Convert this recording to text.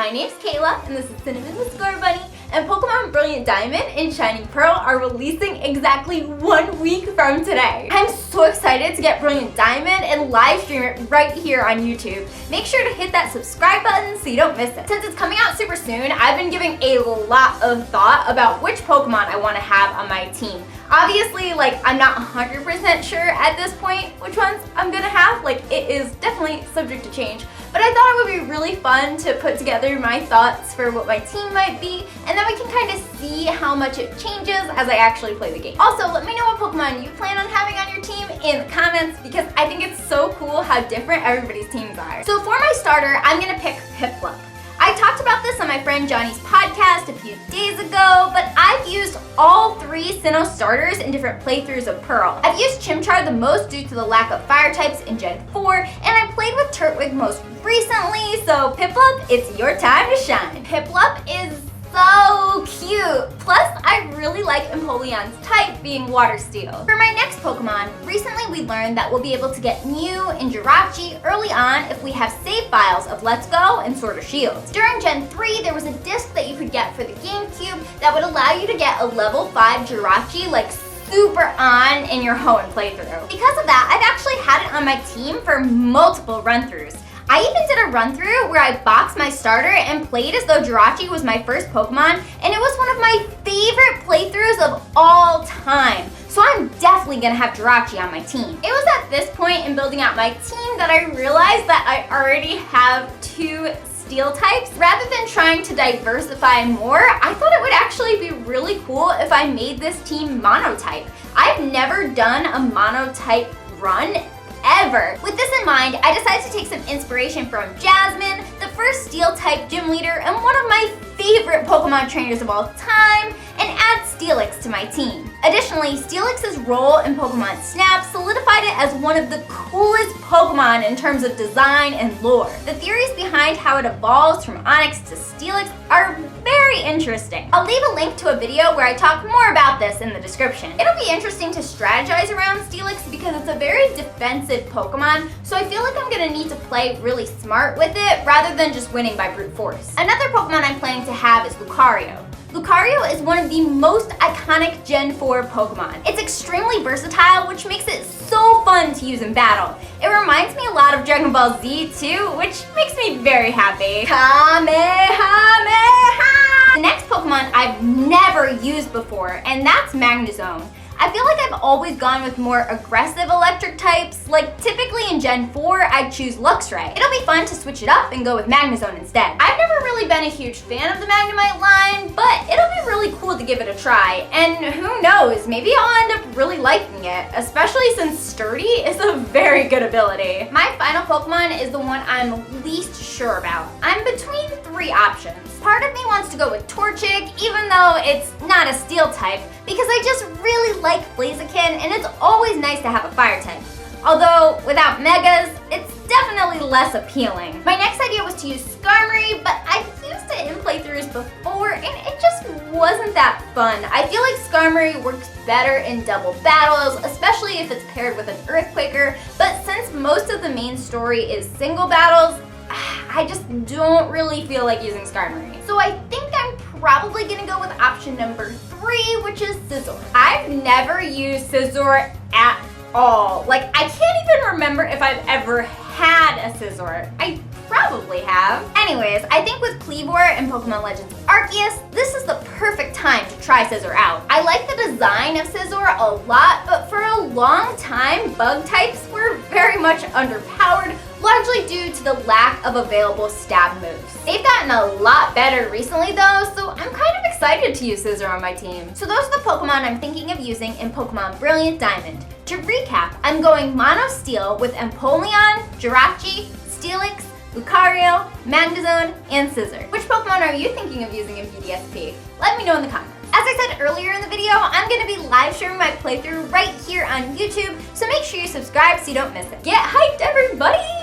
My name's Kayla, and this is Cinnamon the Score Bunny, and Pokemon Brilliant Diamond and Shining Pearl are releasing exactly 1 week from today. I'm so excited to get Brilliant Diamond and live stream it right here on YouTube. Make sure to hit that subscribe button so you don't miss it. Since it's coming out super soon, I've been giving a lot of thought about which Pokemon I want to have on my team. Obviously, I'm not 100% sure at this point which ones I'm gonna have. It is definitely subject to change. But I thought it would be really fun to put together my thoughts for what my team might be, and then we can kind of see how much it changes as I actually play the game. Also, let me know what Pokemon you plan on having on your team in the comments, because I think it's so cool how different everybody's teams are. So for my starter, I'm gonna pick Piplup. I talked about this on my friend Johnny's podcast a few days ago, but I've used all 3 Sinnoh starters in different playthroughs of Pearl. I've used Chimchar the most due to the lack of fire types in Gen 4, and I played with Turtwig most recently, so Piplup, it's your time to shine. Piplup is so cute. Plus, I really like Empoleon's type being Water Steel. For my next Pokemon, recently we learned that we'll be able to get Mew and Jirachi early on if we have save files of Let's Go and Sword or Shield. During Gen 3, there was a disc that you could get for the GameCube that would allow you to get a level 5 Jirachi super on in your Hoenn playthrough. Because of that, I've actually had it on my team for multiple run-throughs. I even did a run-through where I boxed my starter and played as though Jirachi was my first Pokemon, and it was one of my favorite playthroughs of all time. So I'm definitely gonna have Jirachi on my team. It was at this point in building out my team that I realized that I already have 2 Steel types. Rather than trying to diversify more, I thought it would actually be really cool if I made this team Monotype. I've never done a Monotype run ever. With this in mind, I decided to take some inspiration from Jasmine, the first Steel-type gym leader and one of my favorite Pokemon trainers of all time, and add Steelix to my team. Additionally, Steelix's role in Pokemon Snap solidified it as one of the coolest Pokemon in terms of design and lore. The theories behind how it evolves from Onix to Steelix are very interesting. I'll leave a link to a video where I talk more about this in the description. It'll be interesting to strategize around Steelix because it's a very defensive Pokemon, so I feel like I'm gonna need to play really smart with it rather than just winning by brute force. Another Pokemon I'm planning to have is Lucario. Lucario is one of the most iconic Gen 4 Pokemon. It's extremely versatile, which makes it so fun to use in battle. It reminds me a lot of Dragon Ball Z too, which makes me very happy. Kamehameha! The next Pokemon I've never used before, and that's Magnezone. I feel like I've always gone with more aggressive electric types. Typically in Gen 4, I'd choose Luxray. It'll be fun to switch it up and go with Magnezone instead. I've never really been a huge fan of the Magnemite line, but it'll be really cool to give it a try. And who knows, maybe I'll end up really liking it, especially since Sturdy is a very good ability. My final Pokemon is the one I'm least sure about. I'm between 3 options. Part of me wants to go with Torchic, even though it's not a Steel type, because I just really like Blaziken, and it's always nice to have a Fire type. Although, without Megas, it's definitely less appealing. My next idea was to use Skarmory, but I've used it in playthroughs before, and it just wasn't that fun. I feel like Skarmory works better in double battles, especially if it's paired with an Earthquaker, but since most of the main story is single battles, I just don't really feel like using Skarmory. So I think I'm probably gonna go with option number 3, which is Scizor. I've never used Scizor at all. I can't even remember if I've ever had a Scizor. I probably have. Anyways, I think with Kleavor and Pokemon Legends Arceus, this is the perfect time to try Scizor out. I like the design of Scizor a lot, but for a long time, bug types were very much underpowered, largely due to the lack of available stab moves. They've gotten a lot better recently though, so I'm kind of excited to use Scizor on my team. So those are the Pokemon I'm thinking of using in Pokemon Brilliant Diamond. To recap, I'm going Mono Steel with Empoleon, Jirachi, Steelix, Lucario, Magnezone, and Scizor. Which Pokemon are you thinking of using in PDSP? Let me know in the comments. As I said earlier in the video, I'm going to be live streaming my playthrough right here on YouTube, so make sure you subscribe so you don't miss it. Get hyped, everybody!